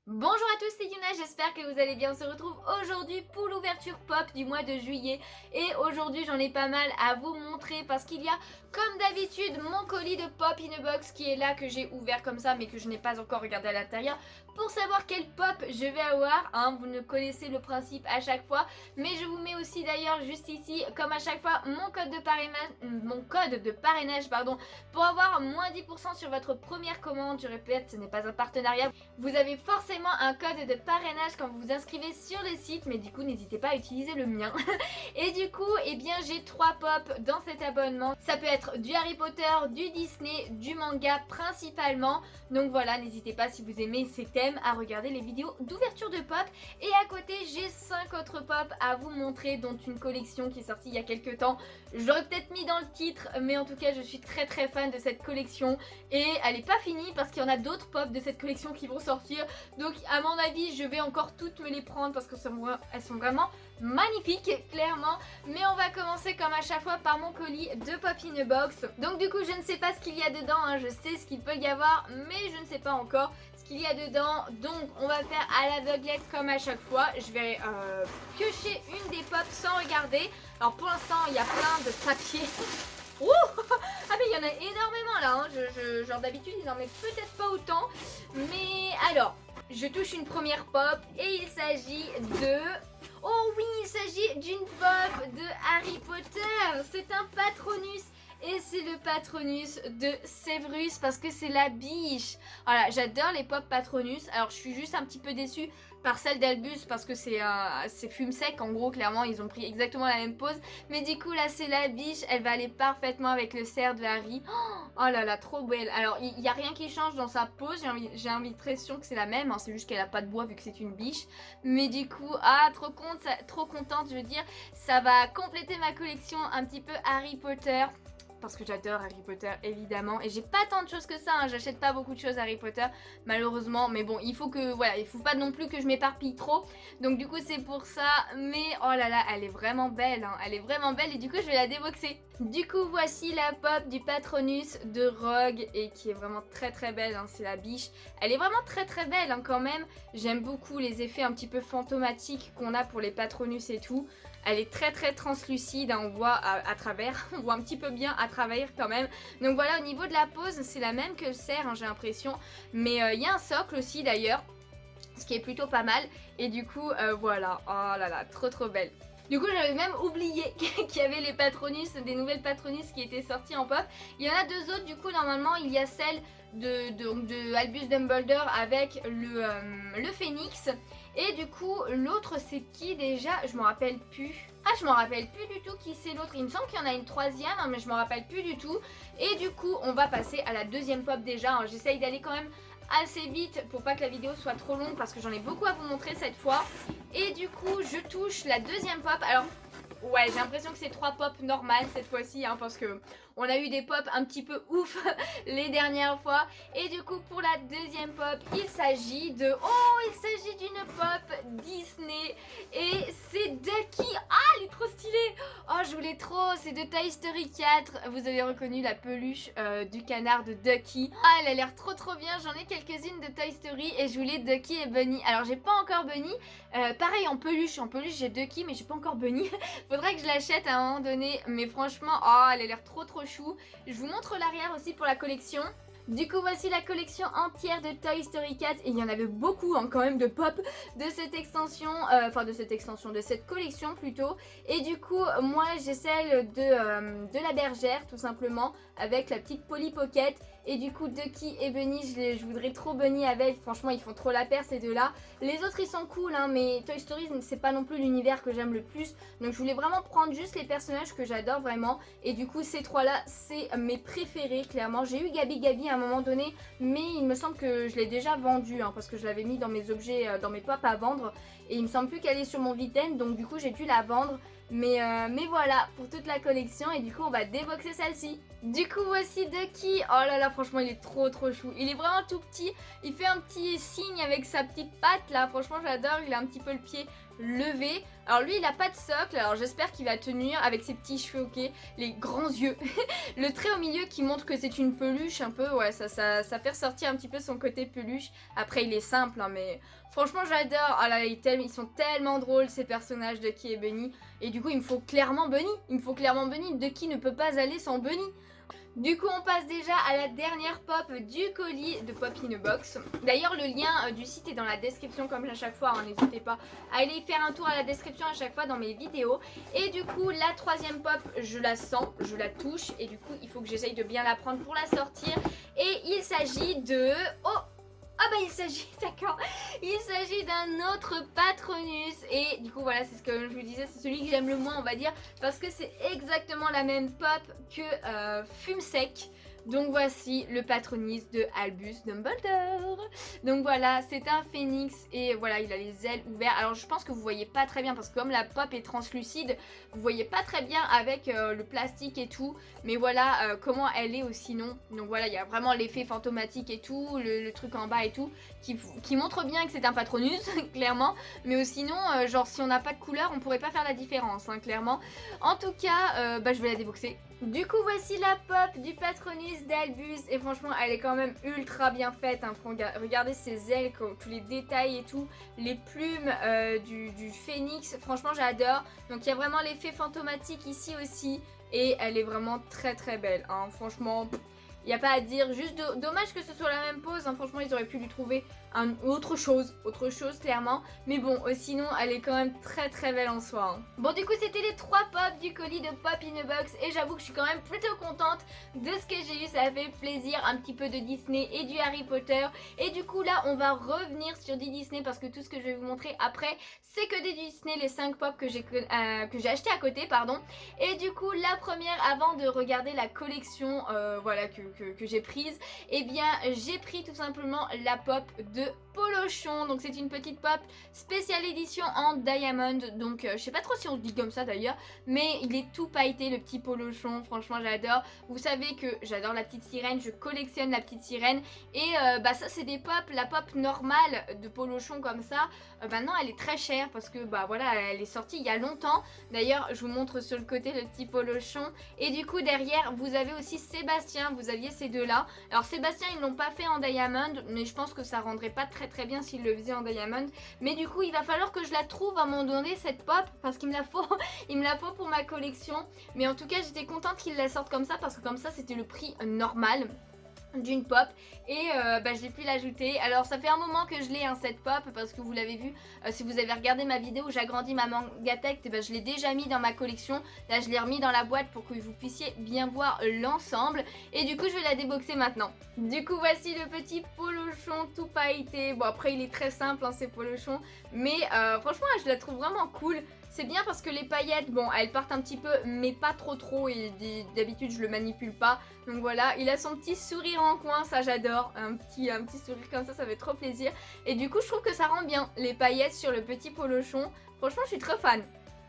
Bonjour à tous, c'est Yuna, j'espère que vous allez bien. On se retrouve aujourd'hui pour l'ouverture pop du mois de juillet. Et aujourd'hui j'en ai pas mal à vous montrer parce qu'il y a comme d'habitude mon colis de pop in a box qui est là, que j'ai ouvert comme ça mais que je n'ai pas encore regardé à l'intérieur pour savoir quel pop je vais avoir, hein. Vous ne connaissez le principe à chaque fois, mais je vous mets aussi d'ailleurs juste ici, comme à chaque fois, mon code de parrainage pour avoir moins 10% sur votre première commande. Je répète, ce n'est pas un partenariat. Vous avez forcément un code de parrainage quand vous vous inscrivez sur le site, mais du coup n'hésitez pas à utiliser le mien. Et du coup, eh bien j'ai 3 pop dans cet abonnement. Ça peut être du Harry Potter, du Disney, du manga principalement. Donc voilà, n'hésitez pas, si vous aimez ces thèmes, à regarder les vidéos d'ouverture de pop. Et à côté, j'ai 5 autres pop à vous montrer, dont une collection qui est sortie il y a quelques temps. Je l'aurais peut-être mis dans le titre, mais en tout cas je suis très fan de cette collection. Et elle n'est pas finie parce qu'il y en a d'autres pop de cette collection qui vont sortir. Donc à mon avis, je vais encore toutes me les prendre parce que elles sont vraiment magnifiques, clairement. Mais on va commencer comme à chaque fois par mon colis de pop in a box. Donc du coup, je ne sais pas ce qu'il y a dedans, hein. Je sais ce qu'il peut y avoir, mais je ne sais pas encore ce qu'il y a dedans. Donc on va faire à l'aveuglette comme à chaque fois. Je vais piocher une des pop sans regarder. Alors pour l'instant, il y a plein de papiers. Ouh ah mais il y en a énormément là, hein. Genre d'habitude ils en mettent peut-être pas autant. Mais alors, je touche une première pop et il s'agit de... Oh oui, il s'agit d'une pop de Harry Potter. C'est un Patronus. Et c'est le Patronus de Severus parce que c'est la biche. Voilà, j'adore les pop Patronus. Alors je suis juste un petit peu déçue par celle d'Albus parce que c'est fume sec. En gros, clairement, ils ont pris exactement la même pose. Mais du coup, là, c'est la biche. Elle va aller parfaitement avec le cerf de Harry. Oh là là, trop belle. Alors, il n'y a rien qui change dans sa pose. J'ai l'impression que c'est la même, hein. C'est juste qu'elle a pas de bois vu que c'est une biche. Mais du coup, trop contente, je veux dire. Ça va compléter ma collection un petit peu Harry Potter. Parce que j'adore Harry Potter évidemment, et j'ai pas tant de choses que ça, hein. J'achète pas beaucoup de choses Harry Potter malheureusement, mais bon, il faut pas non plus que je m'éparpille trop, donc du coup c'est pour ça. Mais oh là là, elle est vraiment belle, hein. Elle est vraiment belle, et du coup je vais la déboxer. Du coup voici la pop du Patronus de Rogue, et qui est vraiment très belle, hein. C'est la biche, elle est vraiment très belle, hein, quand même. J'aime beaucoup les effets un petit peu fantomatiques qu'on a pour les Patronus et tout. Elle est très translucide, hein. On voit à travers, on voit un petit peu bien à travers quand même. Donc voilà, au niveau de la pose, c'est la même que le cerf, hein, j'ai l'impression. Mais il y a un socle aussi d'ailleurs, ce qui est plutôt pas mal. Et du coup, voilà, oh là là, trop belle. Du coup, j'avais même oublié qu'il y avait les Patronus, des nouvelles Patronus qui étaient sorties en pop. Il y en a deux autres, du coup, normalement, il y a celle de Albus Dumbledore avec le Phénix. Et du coup, l'autre, c'est qui déjà? Je m'en rappelle plus. Ah, je m'en rappelle plus du tout qui c'est l'autre. Il me semble qu'il y en a une troisième, hein, mais je m'en rappelle plus du tout. Et du coup, on va passer à la deuxième pop déjà, hein. J'essaye d'aller quand même assez vite pour pas que la vidéo soit trop longue parce que j'en ai beaucoup à vous montrer cette fois. Et du coup, je touche la deuxième pop. Alors, ouais, j'ai l'impression que c'est 3 pop normales cette fois-ci, hein, parce que on a eu des pop un petit peu ouf les dernières fois. Et du coup, pour la deuxième pop, il s'agit de... Oh, il s'agit d'une pop Disney. Et c'est Ducky. Ah, elle est trop stylée. Oh, je voulais trop. C'est de Toy Story 4. Vous avez reconnu la peluche du canard de Ducky. Ah, elle a l'air trop bien. J'en ai quelques-unes de Toy Story et je voulais Ducky et Bunny. Alors, j'ai pas encore Bunny. Pareil, en peluche j'ai Ducky, mais j'ai pas encore Bunny. Faudrait que je l'achète à un moment donné. Mais franchement, oh, elle a l'air trop chou. Je vous montre l'arrière aussi pour la collection. Du coup, voici la collection entière de Toy Story 4. Et il y en avait beaucoup, hein, quand même, de pop de cette extension. De cette collection plutôt. Et du coup, moi, j'ai celle de la bergère, tout simplement, avec la petite Polly Pocket. Et du coup, Ducky et Bunny, je voudrais trop Bunny avec. Franchement, ils font trop la paire, ces deux-là. Les autres, ils sont cool, hein, mais Toy Story, c'est pas non plus l'univers que j'aime le plus. Donc, je voulais vraiment prendre juste les personnages que j'adore vraiment. Et du coup, ces trois-là, c'est mes préférés, clairement. J'ai eu Gabi à un moment donné, mais il me semble que je l'ai déjà vendu, hein, parce que je l'avais mis dans mes objets, dans mes pop à vendre. Et il me semble plus qu'elle est sur mon Viten, donc du coup, j'ai dû la vendre. Mais voilà, pour toute la collection. Et du coup, on va déboxer celle-ci. Du coup, voici Ducky. Oh là là, franchement, il est trop chou. Il est vraiment tout petit. Il fait un petit signe avec sa petite patte là. Franchement, j'adore. Il a un petit peu le pied levé. Alors lui il a pas de socle, alors j'espère qu'il va tenir avec ses petits cheveux, ok, les grands yeux. Le trait au milieu qui montre que c'est une peluche un peu, ouais, ça fait ressortir un petit peu son côté peluche. Après il est simple, hein, mais franchement j'adore. Ah là, ils sont tellement drôles ces personnages de Ducky et Bunny. Et du coup il me faut clairement Bunny, Ducky ne peut pas aller sans Bunny. Du coup on passe déjà à la dernière pop du colis de Pop in a Box. D'ailleurs le lien du site est dans la description comme à chaque fois, hein, n'hésitez pas à aller faire un tour à la description à chaque fois dans mes vidéos. Et du coup la troisième pop je la sens, je la touche et du coup il faut que j'essaye de bien la prendre pour la sortir. Et il s'agit de... Oh, ah bah il s'agit, d'accord, il s'agit d'un autre Patronus. Et du coup voilà, c'est ce que je vous disais, c'est celui que j'aime le moins on va dire, parce que c'est exactement la même pop que Fume Sec. Donc voici le Patronus de Albus Dumbledore. Donc voilà, c'est un phénix et voilà, il a les ailes ouvertes. Alors je pense que vous voyez pas très bien parce que comme la pop est translucide, vous voyez pas très bien avec le plastique et tout. Mais voilà comment elle est aussi non. Donc voilà, il y a vraiment l'effet fantomatique et tout, le truc en bas et tout, qui montre bien que c'est un Patronus, clairement. Mais sinon, genre si on n'a pas de couleur, on pourrait pas faire la différence, hein, clairement. En tout cas, je vais la déboxer. Du coup voici la pop du Patronus d'Albus et franchement elle est quand même ultra bien faite, hein. Regardez ses ailes, tous les détails et tout, les plumes du phénix, franchement j'adore. Donc il y a vraiment l'effet fantomatique ici aussi et elle est vraiment très très belle, hein. Franchement il n'y a pas à dire, juste dommage que ce soit la même pose, hein. Franchement ils auraient pu lui trouver autre chose clairement. Mais bon, sinon elle est quand même très très belle en soi, hein. Bon du coup c'était les 3 pops du colis de Pop in a Box et j'avoue que je suis quand même plutôt contente de ce que j'ai eu, ça fait plaisir, un petit peu de Disney et du Harry Potter. Et du coup là on va revenir sur du Disney parce que tout ce que je vais vous montrer après c'est que des Disney, les 5 pops que j'ai acheté à côté, pardon. Et du coup la première, avant de regarder la collection voilà que j'ai prise, et bien j'ai pris tout simplement la pop de Polochon. Donc c'est une petite pop spéciale édition en diamond. Donc je sais pas trop si on se dit comme ça d'ailleurs, mais il est tout pailleté le petit Polochon. Franchement j'adore. Vous savez que j'adore la petite sirène, je collectionne la petite sirène. Et ça c'est des pop, la pop normale de Polochon comme ça. Maintenant elle est très chère parce que voilà, elle est sortie il y a longtemps. D'ailleurs je vous montre sur le côté le petit Polochon. Et du coup derrière vous avez aussi Sébastien, vous aviez ces deux là. Alors Sébastien ils l'ont pas fait en diamond, mais je pense que ça rendrait pas très très bien s'il le faisait en diamond. Mais du coup il va falloir que je la trouve à un moment donné cette pop, parce qu'il me la faut il me la faut pour ma collection. Mais en tout cas j'étais contente qu'il la sorte comme ça, parce que comme ça c'était le prix normal d'une pop et j'ai pu l'ajouter. Alors ça fait un moment que je l'ai cette pop, parce que vous l'avez vu, si vous avez regardé ma vidéo où j'agrandis ma Mangatech, je l'ai déjà mis dans ma collection. Là je l'ai remis dans la boîte pour que vous puissiez bien voir l'ensemble. Et du coup je vais la déboxer maintenant. Du coup voici le petit Polochon tout pailleté. Bon après il est très simple ces Polochons, mais franchement je la trouve vraiment cool. C'est bien parce que les paillettes, bon, elles partent un petit peu, mais pas trop. Et d'habitude, je le manipule pas. Donc voilà, il a son petit sourire en coin, ça j'adore. Un petit sourire comme ça fait trop plaisir. Et du coup, je trouve que ça rend bien les paillettes sur le petit Polochon. Franchement, je suis très fan.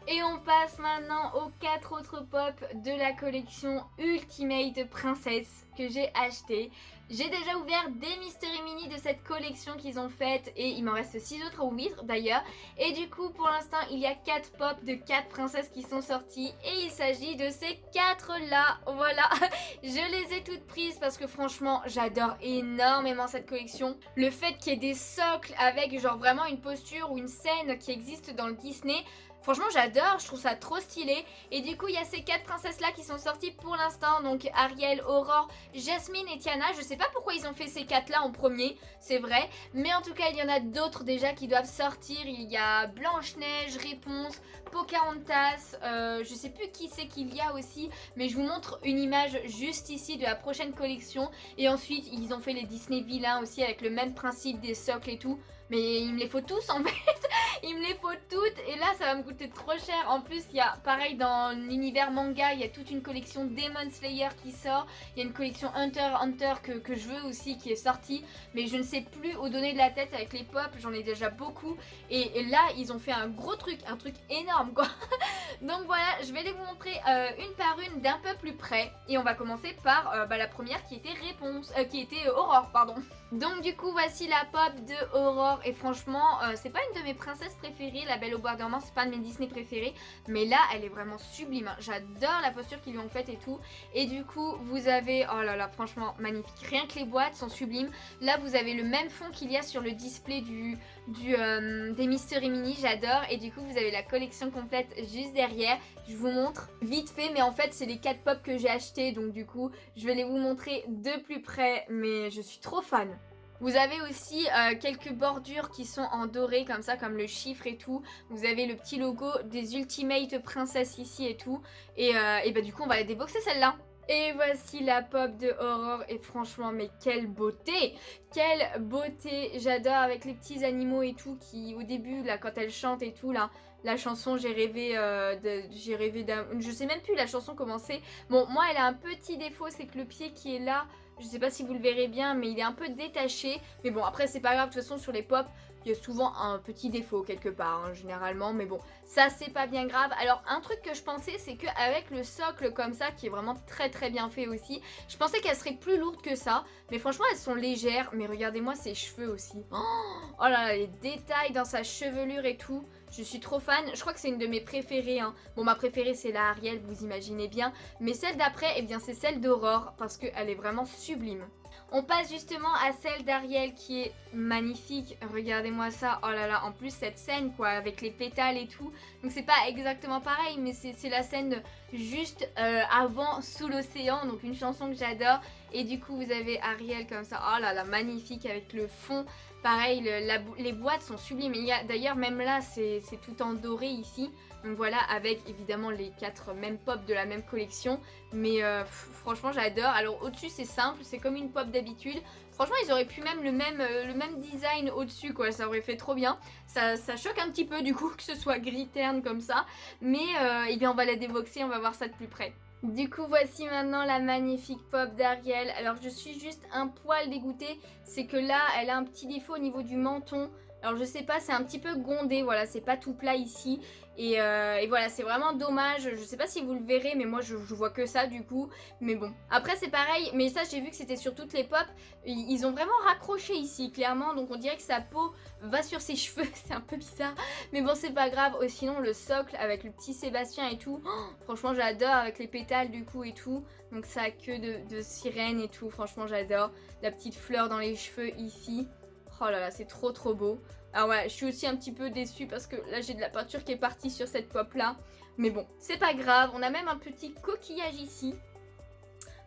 Et on passe maintenant aux 4 autres pop de la collection Ultimate Princess que j'ai acheté. J'ai déjà ouvert des Mystery Mini de cette collection qu'ils ont faite et il m'en reste 6 autres à ouvrir d'ailleurs. Et du coup pour l'instant il y a 4 pop de 4 princesses qui sont sorties et il s'agit de ces 4 là. Voilà, je les ai toutes prises parce que franchement j'adore énormément cette collection. Le fait qu'il y ait des socles avec genre vraiment une posture ou une scène qui existe dans le Disney, franchement j'adore, je trouve ça trop stylé. Et du coup il y a ces 4 princesses là qui sont sorties pour l'instant. Donc Ariel, Aurore, Jasmine et Tiana. Je sais pas pourquoi ils ont fait ces 4 là en premier, c'est vrai. Mais en tout cas il y en a d'autres déjà qui doivent sortir. Il y a Blanche-Neige, Réponse, Pocahontas, je sais plus qui c'est qu'il y a aussi. Mais je vous montre une image juste ici de la prochaine collection. Et ensuite ils ont fait les Disney vilains aussi avec le même principe des socles et tout. Mais il me les faut tous en fait. Il me les faut toutes et là ça va me coûter trop cher. En plus il y a pareil dans l'univers manga, il y a toute une collection Demon Slayer qui sort. Il y a une collection Hunter x Hunter que je veux aussi qui est sortie. Mais je ne sais plus où donner de la tête avec les pop, j'en ai déjà beaucoup. Et là ils ont fait un gros truc, un truc énorme quoi. Donc voilà, je vais les vous montrer une par une d'un peu plus près. Et on va commencer par la première qui était Aurore pardon. Donc du coup voici la pop de Aurore et franchement c'est pas une de mes princesses préférées, la Belle au bois dormant, c'est pas un de mes Disney préférés, mais là elle est vraiment sublime, hein. J'adore la posture qu'ils lui ont faite et tout, et du coup vous avez, oh là là franchement magnifique, rien que les boîtes sont sublimes. Là vous avez le même fond qu'il y a sur le display des Mystery Mini, j'adore, et du coup vous avez la collection complète juste derrière. Je vous montre vite fait, mais en fait c'est les 4 pop que j'ai acheté, donc du coup je vais les vous montrer de plus près, mais je suis trop fan. Vous avez aussi quelques bordures qui sont en doré comme ça, comme le chiffre et tout. Vous avez le petit logo des Ultimate Princess ici et tout. Et bah du coup on va la déboxer celle-là. Et voici la pop de Aurore et franchement mais quelle beauté! Quelle beauté! J'adore avec les petits animaux et tout qui au début là quand elle chante et tout là. La chanson j'ai rêvé je sais même plus la chanson comment c'est. Bon moi elle a un petit défaut, c'est que le pied qui est là, je sais pas si vous le verrez bien mais il est un peu détaché. Mais bon après c'est pas grave, de toute façon sur les pop il y a souvent un petit défaut quelque part hein, généralement, mais bon ça c'est pas bien grave. Alors un truc que je pensais c'est qu'avec le socle comme ça qui est vraiment très très bien fait aussi, je pensais qu'elle serait plus lourde que ça, mais franchement elles sont légères. Mais regardez-moi ses cheveux aussi, oh là là les détails dans sa chevelure et tout, je suis trop fan. Je crois que c'est une de mes préférées hein. Bon ma préférée c'est la Ariel, vous imaginez bien, mais celle d'après eh bien c'est celle d'Aurore parce qu'elle est vraiment sublime. On passe justement à celle d'Ariel qui est magnifique, regardez-moi ça, oh là là, en plus cette scène quoi, avec les pétales et tout, donc c'est pas exactement pareil, mais c'est la scène juste avant Sous l'océan, donc une chanson que j'adore, et du coup vous avez Ariel comme ça, oh là là, magnifique avec le fond, pareil, les boîtes sont sublimes, il y a d'ailleurs même là c'est tout en doré ici, donc voilà, avec évidemment les 4 mêmes pop de la même collection, mais franchement j'adore. Alors au-dessus c'est simple, c'est comme une pop d'habitude. Franchement ils auraient pu même le même design au-dessus quoi, ça aurait fait trop bien. Ça choque un petit peu du coup que ce soit gris terne comme ça, mais eh bien on va la déboxer, on va voir ça de plus près. Du coup voici maintenant la magnifique pop d'Ariel. Alors je suis juste un poil dégoûtée, c'est que là elle a un petit défaut au niveau du menton. Alors je sais pas, c'est un petit peu gondé, voilà, c'est pas tout plat ici. Et voilà, c'est vraiment dommage. Je sais pas si vous le verrez, mais moi je vois que ça du coup. Mais bon, après c'est pareil, mais ça j'ai vu que c'était sur toutes les pop. Ils ont vraiment raccroché ici, clairement. Donc on dirait que sa peau va sur ses cheveux, c'est un peu bizarre. Mais bon, c'est pas grave. Oh, sinon le socle avec le petit Sébastien et tout. Oh, franchement j'adore avec les pétales du coup et tout. Donc ça a queue de sirène et tout, franchement j'adore. La petite fleur dans les cheveux ici. Oh là là, c'est trop trop beau. Ah ouais, je suis aussi un petit peu déçue parce que là j'ai de la peinture qui est partie sur cette pop là. Mais bon, c'est pas grave. On a même un petit coquillage ici.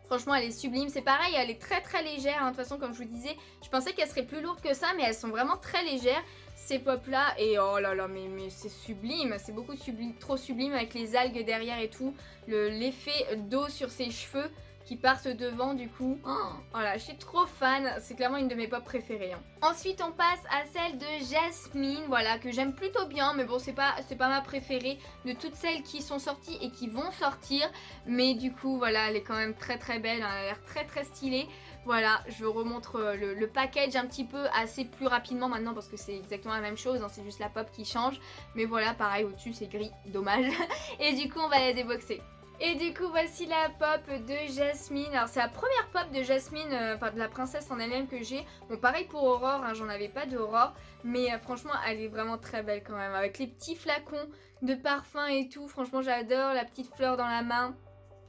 Franchement, elle est sublime. C'est pareil, elle est très très légère. Hein. De toute façon, comme je vous disais, je pensais qu'elle serait plus lourde que ça, mais elles sont vraiment très légères, ces pop là. Et oh là là, mais c'est sublime. C'est beaucoup sublime, trop sublime avec les algues derrière et tout. L'effet d'eau sur ses cheveux qui partent devant du coup. Oh, voilà, je suis trop fan, c'est clairement une de mes pop préférées. Hein. Ensuite on passe à celle de Jasmine, voilà, que j'aime plutôt bien, mais bon c'est pas ma préférée de toutes celles qui sont sorties et qui vont sortir. Mais du coup voilà, elle est quand même très très belle, hein, elle a l'air très très stylée. Voilà, je vous remontre le package un petit peu assez plus rapidement maintenant parce que c'est exactement la même chose, hein, c'est juste la pop qui change. Mais voilà, pareil au-dessus c'est gris, dommage. Et du coup on va la déboxer. Et du coup voici la pop de Jasmine. Alors c'est la première pop de Jasmine, enfin de la princesse en elle-même que j'ai. Bon pareil pour Aurore, hein, j'en avais pas d'Aurore. Mais franchement elle est vraiment très belle quand même. Avec les petits flacons de parfum et tout. Franchement j'adore, la petite fleur dans la main.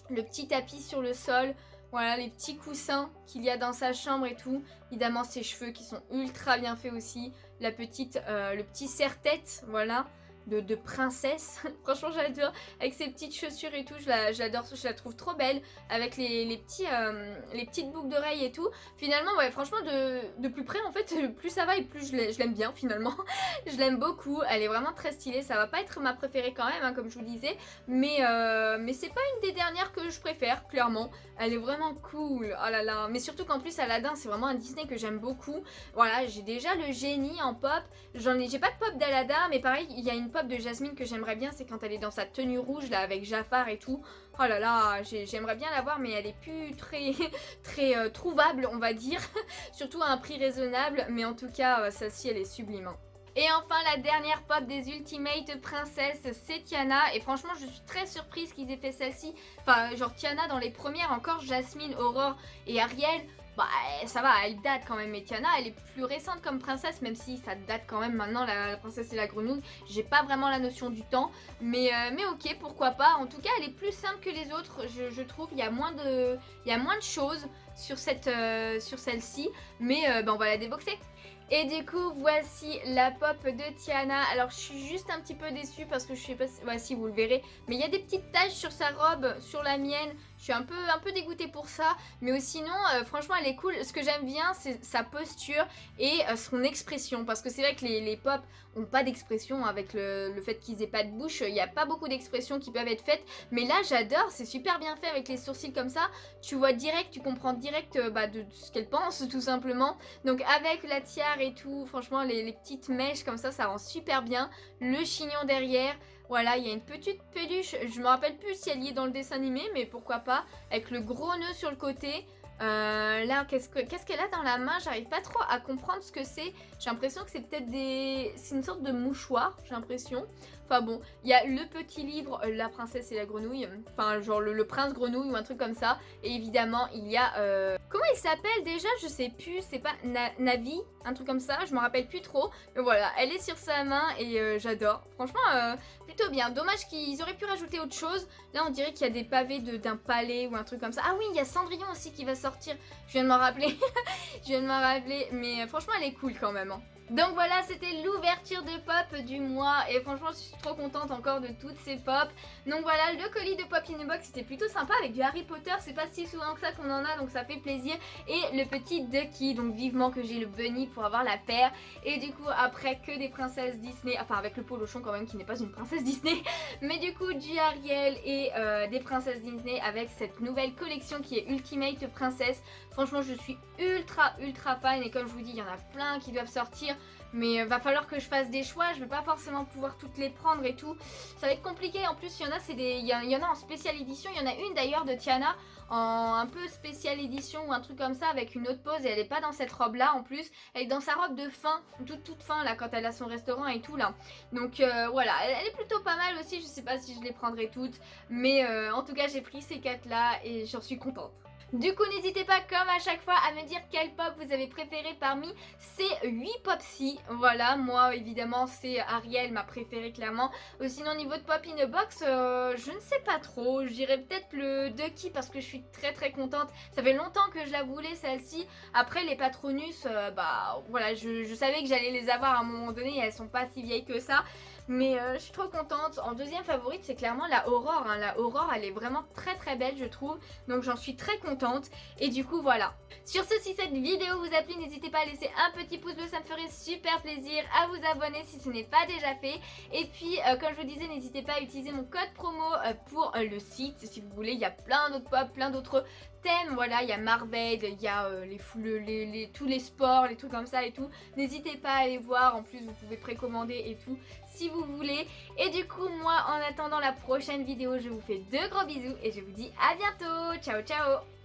Le petit tapis sur le sol. Voilà les petits coussins qu'il y a dans sa chambre et tout. Évidemment ses cheveux qui sont ultra bien faits aussi. Le petit serre-tête, voilà. De princesse. Franchement j'adore avec ses petites chaussures et tout, je l'adore, je la trouve trop belle avec les petites boucles d'oreilles et tout. Finalement ouais, franchement de plus près en fait plus ça va et plus je l'aime bien finalement. Je l'aime beaucoup, elle est vraiment très stylée. Ça va pas être ma préférée quand même hein, comme je vous disais, mais c'est pas une des dernières que je préfère clairement. Elle est vraiment cool, oh là là. Mais surtout qu'en plus Aladdin c'est vraiment un Disney que j'aime beaucoup. Voilà, j'ai déjà le génie en pop, j'ai pas de pop d'Aladdin, mais pareil il y a une pop de Jasmine que j'aimerais bien, c'est quand elle est dans sa tenue rouge là avec Jafar et tout. Oh là là, j'aimerais bien la voir mais elle est plus très trouvable on va dire. Surtout à un prix raisonnable, mais en tout cas celle-ci elle est sublime. Hein. Et enfin la dernière pop des Ultimate Princess, c'est Tiana. Et franchement je suis très surprise qu'ils aient fait celle-ci. Enfin genre Tiana dans les premières, encore Jasmine, Aurore et Ariel. bah ça va, elle date quand même. Mais Tiana, elle est plus récente comme princesse, même si ça date quand même maintenant, la princesse et la grenouille. J'ai pas vraiment la notion du temps, mais ok, pourquoi pas. En tout cas, elle est plus simple que les autres, je trouve. Il y a moins de choses sur sur celle-ci, mais on va la déboxer. Et du coup, voici la pop de Tiana. Alors, je suis juste un petit peu déçue parce que je sais pas si, ouais, si vous le verrez, mais il y a des petites taches sur sa robe, sur la mienne. Je suis un peu dégoûtée pour ça, mais sinon, franchement, elle est cool. Ce que j'aime bien, c'est sa posture et son expression, parce que c'est vrai que les pop ont pas d'expression avec le fait qu'ils aient pas de bouche. Il n'y a pas beaucoup d'expressions qui peuvent être faites, mais là, j'adore. C'est super bien fait avec les sourcils comme ça. Tu vois direct, tu comprends direct de ce qu'elle pense, tout simplement. Donc avec la tiare et tout, franchement, les petites mèches comme ça rend super bien. Le chignon derrière. Voilà, il y a une petite peluche, je me rappelle plus si elle y est dans le dessin animé, mais pourquoi pas, avec le gros nœud sur le côté. Là, qu'est-ce qu'elle a dans la main? J'arrive pas trop à comprendre ce que c'est. J'ai l'impression que c'est peut-être c'est une sorte de mouchoir, j'ai l'impression. Enfin bon, il y a le petit livre La princesse et la grenouille, enfin genre le prince grenouille ou un truc comme ça. Et évidemment, il y a... Comment il s'appelle déjà? Je sais plus, c'est pas Navi, un truc comme ça, je me rappelle plus trop. Mais voilà, elle est sur sa main et j'adore. Franchement, plutôt bien. Dommage qu'ils auraient pu rajouter autre chose. Là, on dirait qu'il y a des pavés d'un palais ou un truc comme ça. Ah oui, il y a Cendrillon aussi qui va sortir. Je viens de m'en rappeler. Je viens de m'en rappeler. Mais franchement, elle est cool quand même. Hein. Donc voilà, c'était l'ouverture de pop du mois et franchement je suis trop contente encore de toutes ces pop. Donc voilà, le colis de Pop in a Box c'était plutôt sympa avec du Harry Potter, c'est pas si souvent que ça qu'on en a donc ça fait plaisir. Et le petit Ducky, donc vivement que j'ai le bunny pour avoir la paire. Et du coup après que des princesses Disney, enfin avec le polochon quand même qui n'est pas une princesse Disney. Mais du coup du Ariel et des princesses Disney avec cette nouvelle collection qui est Ultimate Princess. Franchement je suis ultra fan et comme je vous dis il y en a plein qui doivent sortir. Mais va falloir que je fasse des choix, je vais pas forcément pouvoir toutes les prendre et tout. Ça va être compliqué, en plus il y en a, il y en a en spéciale édition. Il y en a une d'ailleurs de Tiana en un peu spéciale édition ou un truc comme ça avec une autre pose. Et elle est pas dans cette robe là en plus, elle est dans sa robe de fin, toute fin là quand elle a son restaurant et tout là. Donc voilà, elle est plutôt pas mal aussi, je sais pas si je les prendrai toutes. Mais en tout cas j'ai pris ces 4 là et j'en suis contente. Du coup, n'hésitez pas, comme à chaque fois, à me dire quel pop vous avez préféré parmi ces 8 pop-ci. Voilà, moi, évidemment, c'est Ariel, ma préférée, clairement. Sinon, au niveau de Pop in a Box, je ne sais pas trop. Je dirais peut-être le Ducky parce que je suis très contente. Ça fait longtemps que je la voulais, celle-ci. Après, les Patronus, voilà, je savais que j'allais les avoir à un moment donné. Et elles sont pas si vieilles que ça. Mais je suis trop contente. En deuxième favorite, c'est clairement la Aurore. Hein. La Aurore, elle est vraiment très belle, je trouve. Donc j'en suis très contente. Et du coup, voilà. Sur ce, si cette vidéo vous a plu, n'hésitez pas à laisser un petit pouce bleu. Ça me ferait super plaisir. À vous abonner si ce n'est pas déjà fait. Et puis, comme je vous disais, n'hésitez pas à utiliser mon code promo pour le site. Si vous voulez, il y a plein d'autres pop, plein d'autres thèmes. Voilà, il y a Marvel, il y a tous les sports, les trucs comme ça et tout. N'hésitez pas à aller voir. En plus, vous pouvez précommander et tout si vous voulez. Et du coup, moi, en attendant la prochaine vidéo, je vous fais de gros bisous et je vous dis à bientôt. Ciao, ciao!